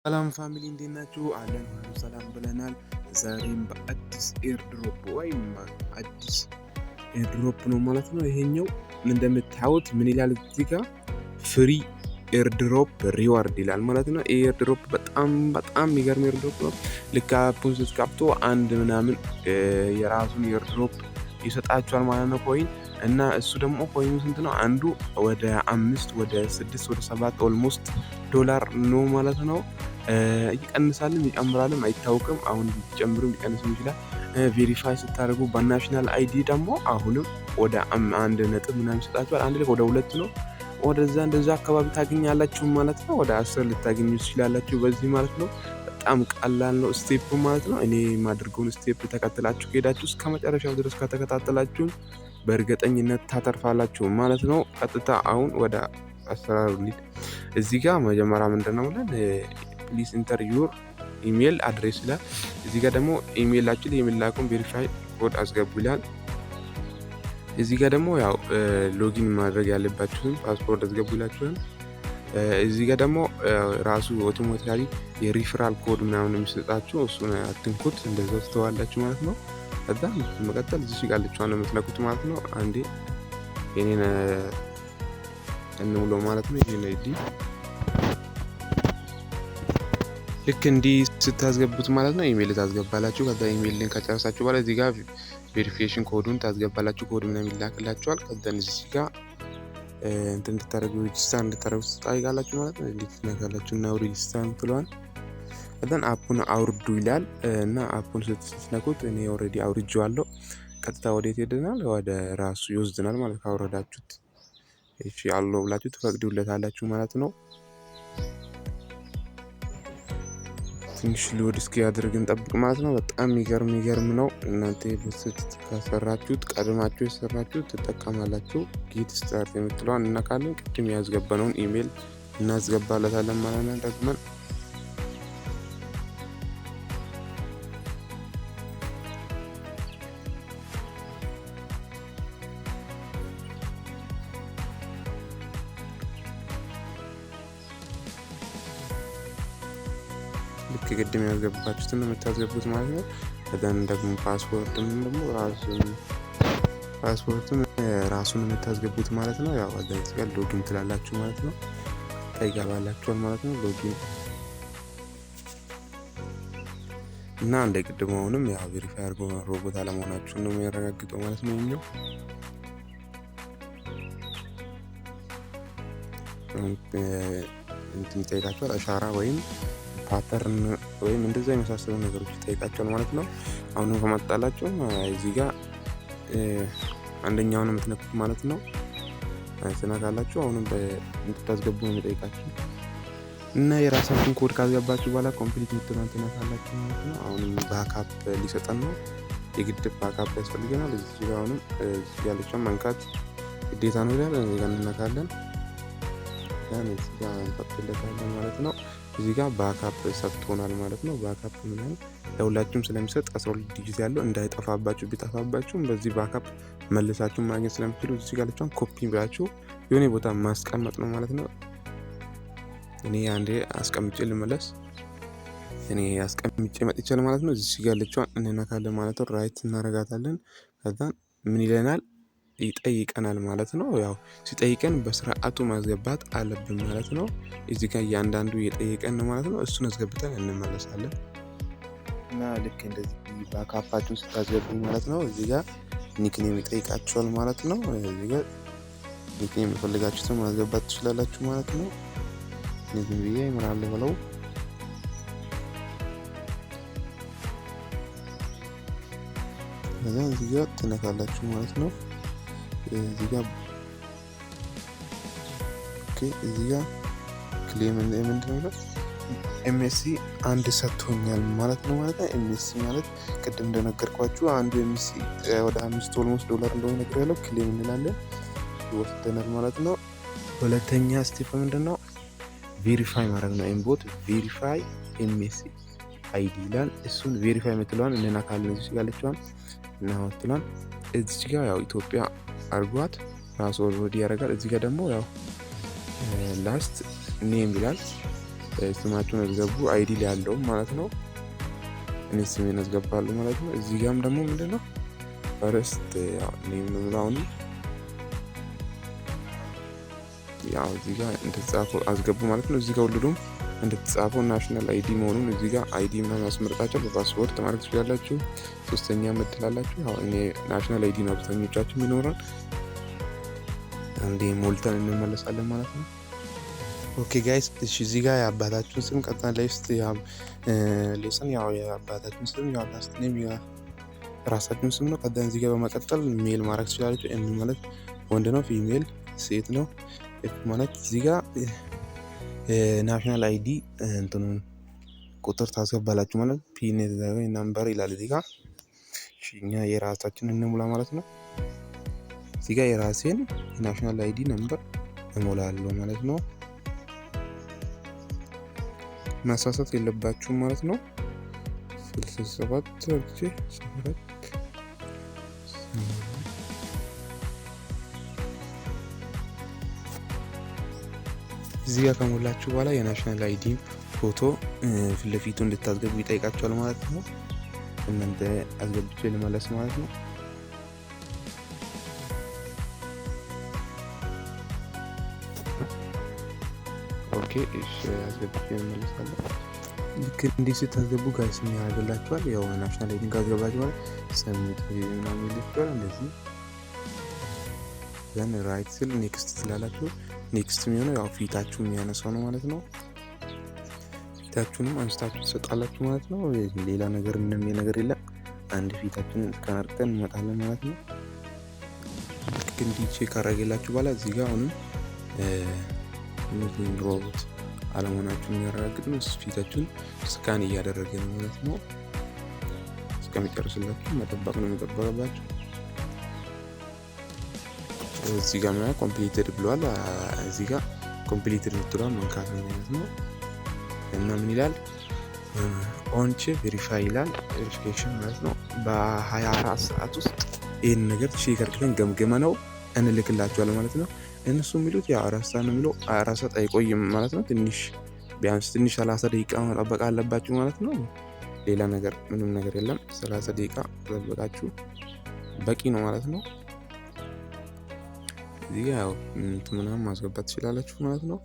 ሰላም ፋሚሊ እንዴት ናችሁ? አለን ሁሉ ሰላም ብለናል። ዛሬም በአዲስ ኤርድሮፕ ወይም አዲስ ኤርድሮፕ ነው ማለት ነው። ይሄኛው እንደምታዩት ምን ይላል እዚህ ጋር ፍሪ ኤርድሮፕ ሪዋርድ ይላል ማለት ነው። ይሄ ኤርድሮፕ በጣም የሚገርም ኤርድሮፕ ነው። ልክ አፑን ስትከፍቱ አንድ ምናምን የራሱን ኤርድሮፕ ይሰጣችኋል ማለት ነው ኮይን እና እሱ ደግሞ ኮይኑ ስንት ነው? አንዱ ወደ 5 ወደ 6 ወደ 7 ኦልሞስት ዶላር ነው ማለት ነው። ይቀንሳልም ይጨምራልም አይታወቅም። አሁን ሊጨምርም ሊቀንስም ይችላል። ቬሪፋይ ስታደርጉ በናሽናል አይዲ ደግሞ አሁንም ወደ 1 ነጥብ ምናምን ይሰጣችኋል። አንድ ላይ ወደ 2 ነው ወደዛ እንደዛ አካባቢ ታገኛላችሁ ማለት ነው። ወደ 10 ልታገኙ ትችላላችሁ በዚህ ማለት ነው። በጣም ቀላል ነው ስቴፕ ማለት ነው። እኔ የማደርገውን ስቴፕ ተከትላችሁ ከሄዳችሁ እስከ መጨረሻው ድረስ ከተከታተላችሁ በእርግጠኝነት ታተርፋላችሁ ማለት ነው። ቀጥታ አሁን ወደ አሰራሩ እንሂድ። እዚህ ጋር መጀመሪያ ምንድነው ብለን ፕሊስ ኢንተር ዩር ኢሜል አድሬስ ይላል። እዚህ ጋር ደግሞ ኢሜላችን የሚላከውን ቬሪፋይ ኮድ አስገቡ ይላል። እዚህ ጋር ደግሞ ያው ሎጊን ማድረግ ያለባችሁን ፓስፖርት አስገቡ ይላችኋል። እዚህ ጋር ደግሞ ራሱ አውቶማቲካሊ የሪፈራል ኮድ ምናምን የሚሰጣችሁ እሱን አትንኩት፣ እንደዛ ትተዋላችሁ ማለት ነው። ከዛ መቀጠል እዚህ ጋር ልቻውን የምትለኩት ማለት ነው። አንዴ የኔን እንውለው ማለት ነው። ይሄን አይዲ ልክ እንዲህ ስታስገቡት ማለት ነው ኢሜል ታስገባላችሁ። ከዛ ኢሜልን ከጨረሳችሁ በኋላ እዚህ ጋር ቬሪፊኬሽን ኮዱን ታስገባላችሁ። ኮድ ምናምን ይላክላችኋል። ከዛ እዚህ ጋር እንትን እንድታደርጉ ሬጂስተር እንድታደርጉ ትጠይቃላችሁ ማለት ነው። እንዴት ትነካላችሁ እና ሬጂስተር ትለዋል። ከዛን አፑን አውርዱ ይላል እና አፑን ስትነኩት እኔ ኦልሬዲ አውርጄዋለሁ። ቀጥታ ወዴት ሄደናል? ወደ ራሱ ይወስድናል ማለት ካወረዳችሁት እሺ አለው ብላችሁ ትፈቅዱለታላችሁ ማለት ነው። ትንሽ ሎድ እስኪያደርግ እንጠብቅ ማለት ነው። በጣም የሚገርም ነው። እናንተ በስልክ ከሰራችሁት ቀድማችሁ የሰራችሁት ትጠቀማላችሁ። ጌት ስታርት የምትለዋን እናካለን። ቅድም ያስገባነውን ኢሜል እናስገባለታለን ማለት ነው። ደግመን ልክ ቅድም ያስገባችሁትን የምታስገቡት ማለት ነው። ከዛን ደግሞ ፓስፖርትም ደግሞ ራሱን የምታስገቡት ማለት ነው። ያው እዚህ ጋር ሎጊን ትላላችሁ ማለት ነው። ታይጋባላችኋል ማለት ነው። ሎጊን እና እንደ ቅድሙ አሁንም ያው ቬሪፋይ አድርጎ ሮቦት አለመሆናችሁን ነው የሚያረጋግጠው ማለት ነው። ይሄኛው እንትን ይጠይቃችኋል አሻራ ወይም ፓተርን ወይም እንደዛ የመሳሰሉ ነገሮች ይጠይቃቸዋል ማለት ነው። አሁንም ከመጣላችሁ እዚህ ጋር አንደኛውን የምትነኩት ማለት ነው። ትነካላችሁ። አሁንም እንድታስገቡ ነው የሚጠይቃችሁ እና የራሳችሁን ኮድ ካስገባችሁ በኋላ ኮምፕሊት የምትለውን ትነካላችሁ ማለት ነው። አሁንም ባካፕ ሊሰጠን ነው። የግድ ባካፕ ያስፈልገናል። እዚህ ጋር አሁንም እዚህ ያለችውን መንካት ግዴታ ነው ይላል። እዚህ ጋር እንነካለን። እዚህ ጋር እንፈቅድለታለን ማለት ነው። እዚህ ጋር ባካፕ ሰጥቶናል ማለት ነው። ባካፕ ምናምን ለሁላችሁም ስለሚሰጥ 12 ዲጂት ያለው እንዳይጠፋባችሁ፣ ቢጠፋባችሁም በዚህ ባካፕ መልሳችሁ ማግኘት ስለምትችሉ እዚህ ጋር ለቻን ኮፒ ብላችሁ የሆነ ቦታ ማስቀመጥ ነው ማለት ነው። እኔ አንዴ አስቀምጬ ልመለስ። እኔ አስቀምጬ መጥቻለሁ ማለት ነው። እዚህ ጋር ለቻን እንነካለን ማለት ነው። ራይት እናረጋታለን። ከዛ ምን ይለናል? ይጠይቀናል ማለት ነው። ያው ሲጠይቀን በስርዓቱ ማስገባት አለብን ማለት ነው። እዚህ ጋር እያንዳንዱ እየጠየቀን ነው ማለት ነው። እሱን አስገብተን እንመለሳለን እና ልክ እንደዚህ ባካፓችሁን ስታስገቡ ማለት ነው እዚህ ጋር ኒክኔም ይጠይቃችኋል ማለት ነው። እዚህ ጋር ኒክኔም የፈልጋችሁትን ማስገባት ትችላላችሁ ማለት ነው። እዚህ ብዬ ይመራል ብለው እዚህ ጋር ትነካላችሁ ማለት ነው። እዚህ ጋር ክሌም ምንድነው ነው ኤምኤስሲ አንድ ሰጥቶኛል ማለት ነው። ኤምኤስሲ ማለት ቅድም እንደነገርኳችሁ አንዱ ኤምኤስሲ ወደ 5 ኦልሞስት ዶላር እንደሆነ ነግሬያለሁ። ክሌም እንላለን ይወስደናል ማለት ነው። ሁለተኛ ስቴፕ ምንድነው? ቬሪፋይ ማድረግ ነው። ኢምቦት ቬሪፋይ ኤምኤስሲ አይዲ ይላል። እሱን ቬሪፋይ የምትለዋን እንነካለን። እዚህ ጋር ለቻን እናወጥናል። እዚህ ጋር ያው ኢትዮጵያ አርጓት ራሱ ኦልሬዲ ያደርጋል። እዚህ ጋር ደግሞ ያው ላስት ኔም ይላል። ስማችሁን አስገቡ። አይዲ ላይ ያለው ማለት ነው። እኔ ስሜን አስገባለሁ ማለት ነው። እዚህ ጋርም ደግሞ ምንድነው ፈርስት ያው ኔም ነው አሁን ያው እዚህ ጋር እንደተጻፈው አስገቡ ማለት ነው። እዚህ ጋር ሁሉም እንደተጻፈው ናሽናል አይዲ መሆኑን እዚህ ጋር አይዲ ምናምን ያስመርጣችሁ በፓስፖርት ማድረግ ትችላላችሁ። ሶስተኛ መጥላላችሁ። ያው እኔ ናሽናል አይዲ ነው አብዛኞቻችሁ የሚኖረን አንዴ ሞልተን እንመለሳለን ማለት ነው። ኦኬ ጋይስ እሺ እዚህ ጋር የአባታችሁን ስም ቀጥታ ላይ ውስጥ ያው ሌሰን ያው የአባታችሁን ስም ያው ላስት ኔም ራሳችሁን ስም ነው። ቀጥታ እዚህ ጋር በመቀጠል ሜል ማድረግ ትችላላችሁ። ኤም ማለት ወንድ ነው፣ ፊሜል ሴት ነው። ኤፍ ማለት እዚህ ጋር ናሽናል አይዲ እንትኑን ቁጥር ታስገባላችሁ ማለት ፒን የተዘጋጀ ነምበር ይላል እዚህ ጋር። እኛ የራሳችንን እንሙላ ማለት ነው። እዚህ ጋር የራሴን ናሽናል አይዲ ነምበር እሞላለሁ ማለት ነው። ማሳሳት የለባችሁም ማለት ነው። 67 እዚህ ጋር ከሞላችሁ በኋላ የናሽናል አይዲ ፎቶ ፊት ለፊቱ እንድታስገቡ ይጠይቃችኋል ማለት ነው። እናንተ አስገብቼ ልመለስ ማለት ነው። ኦኬ እሺ አስገብቼ ልመለሳለሁ። ልክ እንዲህ ስታስገቡ ጋይስ ምን ያደርግላችኋል? ያው ናሽናል አይዲ ካስገባችሁ በኋላ ሰሚት ምናምን ይልካል እንደዚህ ዘን ራይት ስል ኔክስት ትላላችሁ። ኔክስት የሚሆነው ያው ፊታችሁን የሚያነሳው ነው ማለት ነው። ፊታችሁንም አንስታችሁ ትሰጣላችሁ ማለት ነው። ሌላ ነገር ምንም ነገር የለም። አንድ ፊታችንን ከናርቀን እንመጣለን ማለት ነው። ልክ እንዲህ ቼክ አደረገላችሁ በኋላ እዚህ ጋር አሁንም እነዚህ ሮቦት አለመሆናችሁን የሚያረጋግጥ ነው። ፊታችሁን ስካን እያደረገ ነው ማለት ነው። እስከሚጨርስላችሁ መጠበቅ ነው የሚጠበቅባችሁ። እዚህ ጋር ማለት ኮምፕሊትድ ብሏል። እዚህ ጋር ኮምፕሊትድ ብትሏል መንካት ነው ማለት ነው። እና ምን ይላል ኦንቼ ቬሪፋይ ይላል። ቬሪፊኬሽን ማለት ነው። በ24 ሰዓት ውስጥ ይህን ነገር ቼክ አድርገን ገምገመ ነው እንልክላችኋል ማለት ነው። እነሱ የሚሉት ያው 4 ሰዓት ነው የሚለው 24 ሰዓት አይቆይም ማለት ነው። ትንሽ ቢያንስ 30 ደቂቃ መጠበቅ አለባችሁ ማለት ነው። ሌላ ነገር ምንም ነገር የለም። 30 ደቂቃ ተጠበቃችሁ በቂ ነው ማለት ነው። እዚህ ጋር ያው ምናምን ማስገባት ትችላላችሁ ማለት ነው።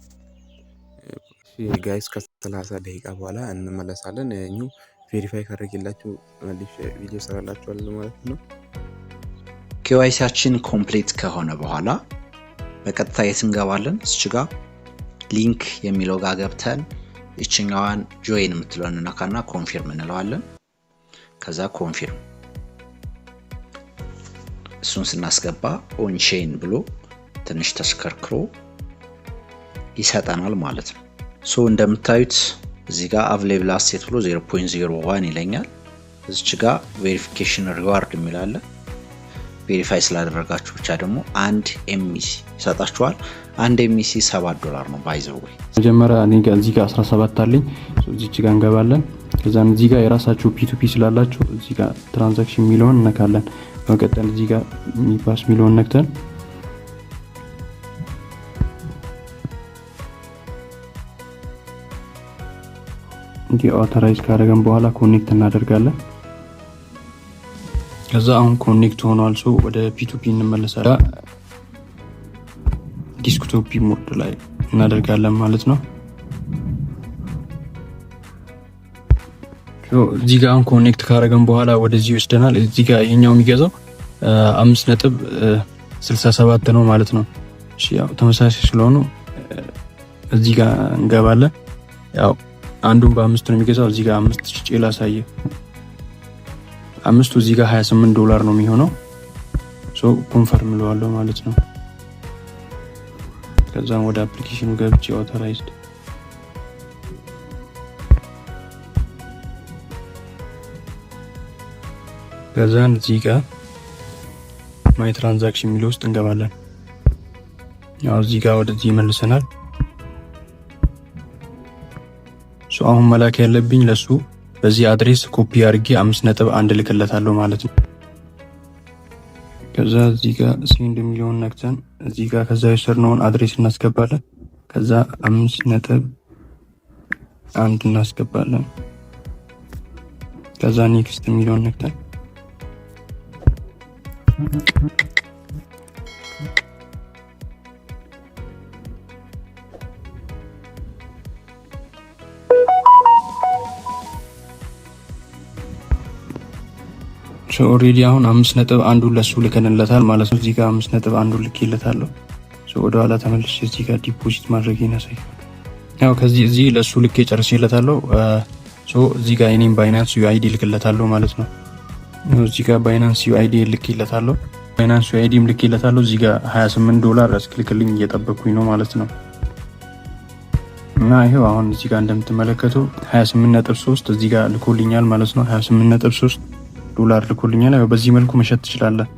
ጋይስ ከ30 ደቂቃ በኋላ እንመለሳለን። እኛው ቬሪፋይ ካደረግላችሁ መልሼ ቪዲዮ ሰራላችኋለሁ ማለት ነው። ኬዋይሲያችን ኮምፕሊት ከሆነ በኋላ በቀጥታ የት እንገባለን? እዚህ ጋር ሊንክ የሚለው ጋር ገብተን እችኛዋን ጆይን የምትለውን እናካና ኮንፊርም እንለዋለን። ከዛ ኮንፊርም እሱን ስናስገባ ኦን ቼን ብሎ ትንሽ ተሽከርክሮ ይሰጠናል ማለት ነው። ሶ እንደምታዩት እዚህ ጋር አቬሌብል አሴት ብሎ 0.01 ይለኛል። እዚች ጋር ቬሪፊኬሽን ሪዋርድ የሚላለ ቬሪፋይ ስላደረጋችሁ ብቻ ደግሞ 1 ኤምሲ ይሰጣችኋል። 1 ኤምሲ $7 ነው ባይ ዘ ወይ። መጀመሪያ እኔ ጋር እዚህ ጋር 17 አለኝ። እዚች ጋር እንገባለን። ከዛን እዚህ ጋር የራሳችሁ ፒ2ፒ ስላላችሁ እዚህ ጋር ትራንዛክሽን ሚሊዮን ነካለን። በመቀጠል እዚህ ጋር ሚፓስ ሚሊዮን ነክተን እንዲህ አውቶራይዝ ካደረገን በኋላ ኮኔክት እናደርጋለን። ከዛ አሁን ኮኔክት ሆኗል። ሶ ወደ ፒ2ፒ እንመለሳለን። ዲስክቶፕ ሞድ ላይ እናደርጋለን ማለት ነው። እዚህ ጋር አሁን ኮኔክት ካደረገን በኋላ ወደዚህ ይወስደናል። እዚህ ጋር ይሄኛው የሚገዛው 5.67 ነው ማለት ነው። እሺ ያው ተመሳሳይ ስለሆኑ እዚህ ጋር እንገባለን። ያው አንዱን በ5 ነው የሚገዛው። እዚህ ጋር 5 ጭጭ ላሳየ። 5ቱ እዚህ ጋር $28 ነው የሚሆነው። ሶ ኮንፈርም እለዋለሁ ማለት ነው። ከዛም ወደ አፕሊኬሽኑ ገብቼ አውቶራይዝድ ከዛን እዚህ ጋር ማይ ትራንዛክሽን የሚለው ውስጥ እንገባለን። ያው እዚህ ጋር ወደዚህ ይመልሰናል። ሶ አሁን መላክ ያለብኝ ለሱ በዚህ አድሬስ ኮፒ አድርጌ 5.1 ልክለታለሁ ማለት ነው። ከዛ እዚህ ጋር ሴንድ የሚለውን ነክተን እዚህ ጋር ከዛ የሰርነውን አድሬስ እናስገባለን። ከዛ 5 አንድ እናስገባለን። ከዛ ኔክስት የሚለውን ነክተን ኦልሬዲ አሁን 5.1 ለሱ ልከንለታል ማለት ነው። እዚህ ጋር 5.1 ልኬለታለሁ። ወደ ኋላ ተመልሼ እዚህ ጋር ዲፖዚት ማድረግ ይነሳይ። ያው ከዚህ እዚህ ለሱ ልኬ ጨርሼለታለሁ። እዚህ ጋር እኔም ባይናንስ ዩአይዲ ልክለታለሁ ማለት ነው። እዚህ ጋር ባይናንስ ዩአይዲ ልኬለታለሁ። ባይናንስ ዩአይዲም ልኬለታለሁ። እዚህ ጋር $28 እስክልክልኝ እየጠበኩኝ ነው ማለት ነው። እና ይሄው አሁን እዚህ ጋር እንደምትመለከቱ 28.3 እዚህ ጋር ልኮልኛል ማለት ነው። $28.3 ልኮልኛል። ያው በዚህ መልኩ መሸጥ ትችላለህ።